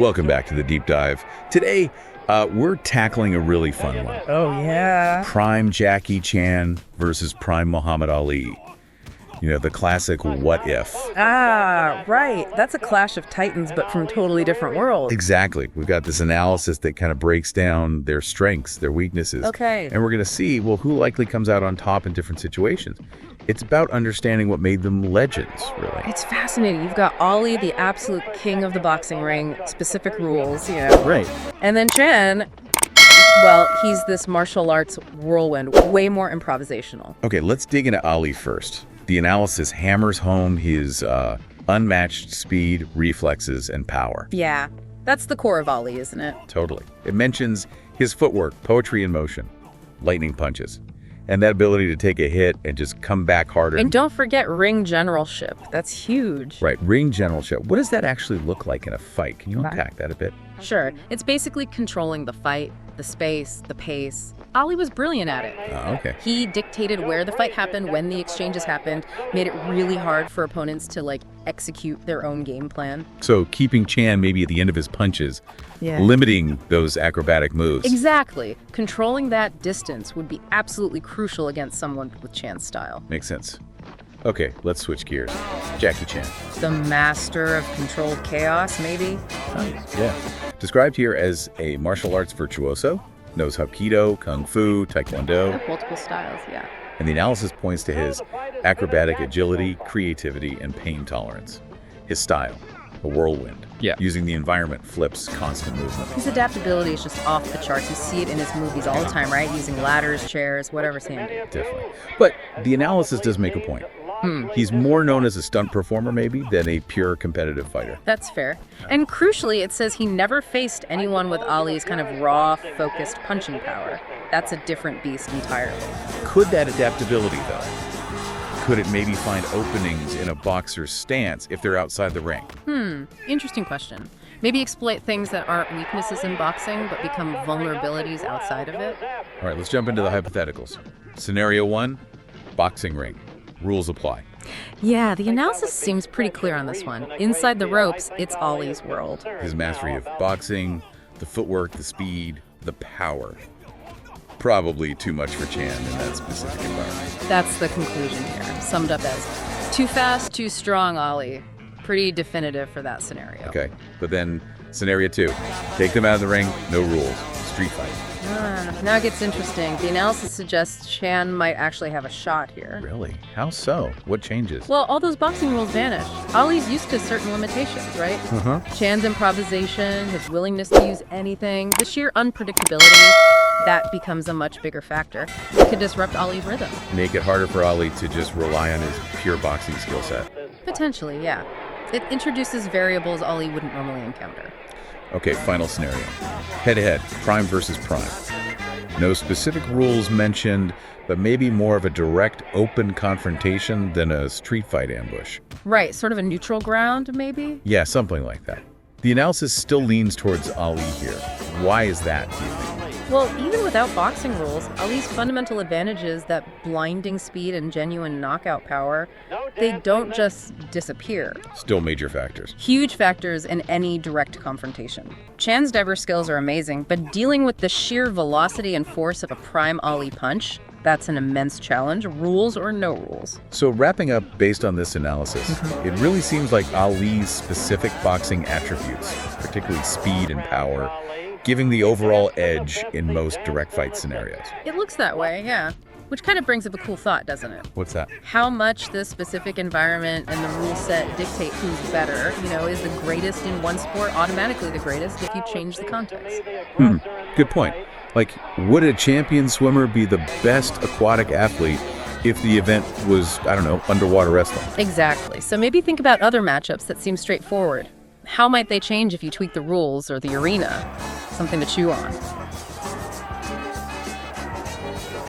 Welcome back to the Deep Dive. Today, we're tackling a really fun one. Oh, yeah. Prime Jackie Chan versus Prime Muhammad Ali. You know, the classic what if. Ah, right. That's a clash of titans, but from totally different worlds. Exactly. We've got this analysis that kind of breaks down their strengths, their weaknesses. Okay. And we're going to see, well, who likely comes out on top in different situations. It's about understanding what made them legends, really. It's fascinating. You've got Ali, the absolute king of the boxing ring, specific rules, you know. Right. And then Chan, well, he's this martial arts whirlwind, way more improvisational. Okay, let's dig into Ali first. The analysis hammers home his unmatched speed, reflexes, and power. Yeah, that's the core of Ali, isn't it? Totally. It mentions his footwork, poetry in motion, lightning punches, and that ability to take a hit and just come back harder. And don't forget ring generalship. That's huge. Right, ring generalship. What does that actually look like in a fight? Can you unpack that a bit? Sure. It's basically controlling the fight, the space, the pace. Ali was brilliant at it. Okay. He dictated where the fight happened, when the exchanges happened, made it really hard for opponents to, execute their own game plan. So keeping Chan maybe at the end of his punches, limiting those acrobatic moves. Exactly. Controlling that distance would be absolutely crucial against someone with Chan's style. Makes sense. Okay, let's switch gears. Jackie Chan. The master of controlled chaos, maybe? Yeah. Described here as a martial arts virtuoso, knows Hapkido, Kung Fu, Taekwondo. Multiple styles, yeah. And the analysis points to his acrobatic agility, creativity, and pain tolerance. His style, a whirlwind. Yeah. Using the environment, flips, constant movement. His adaptability is just off the charts. You see it in his movies all the time, right? Using ladders, chairs, whatever's handy. Definitely. But the analysis does make a point. He's more known as a stunt performer, maybe, than a pure competitive fighter. That's fair. And crucially, it says he never faced anyone with Ali's kind of raw, focused punching power. That's a different beast entirely. Could that adaptability, though, could it maybe find openings in a boxer's stance if they're outside the ring? Interesting question. Maybe exploit things that aren't weaknesses in boxing, but become vulnerabilities outside of it? All right, let's jump into the hypotheticals. Scenario 1, boxing ring. Rules apply. Yeah, the analysis seems pretty clear on this one. Inside the ropes, it's Ali's world. His mastery of boxing, the footwork, the speed, the power. Probably too much for Chan in that specific environment. That's the conclusion here, summed up as too fast, too strong, Ali. Pretty definitive for that scenario. Okay, but then scenario 2, take them out of the ring, no rules, street fight. Now it gets interesting. The analysis suggests Chan might actually have a shot here. Really? How so? What changes? Well, all those boxing rules vanish. Ali's used to certain limitations, right? Chan's improvisation, his willingness to use anything, the sheer unpredictability, that becomes a much bigger factor. It could disrupt Ali's rhythm. Make it harder for Ali to just rely on his pure boxing skill set. Potentially, yeah. It introduces variables Ali wouldn't normally encounter. Okay, final scenario. Head-to-head, prime versus prime. No specific rules mentioned, but maybe more of a direct, open confrontation than a street fight ambush. Right, sort of a neutral ground, maybe? Yeah, something like that. The analysis still leans towards Ali here. Why is that, do you think? Well, even without boxing rules, Ali's fundamental advantages, that blinding speed and genuine knockout power, they don't just disappear. Still major factors. Huge factors in any direct confrontation. Chan's diverse skills are amazing, but dealing with the sheer velocity and force of a prime Ali punch, that's an immense challenge, rules or no rules. So wrapping up based on this analysis, it really seems like Ali's specific boxing attributes, particularly speed and power, giving the overall edge in most direct fight scenarios. It looks that way, yeah. Which kind of brings up a cool thought, doesn't it? What's that? How much the specific environment and the rule set dictate who's better. You know, is the greatest in one sport automatically the greatest if you change the context? Good point. Like, would a champion swimmer be the best aquatic athlete if the event was, underwater wrestling? Exactly. So maybe think about other matchups that seem straightforward. How might they change if you tweak the rules or the arena? Something to chew on.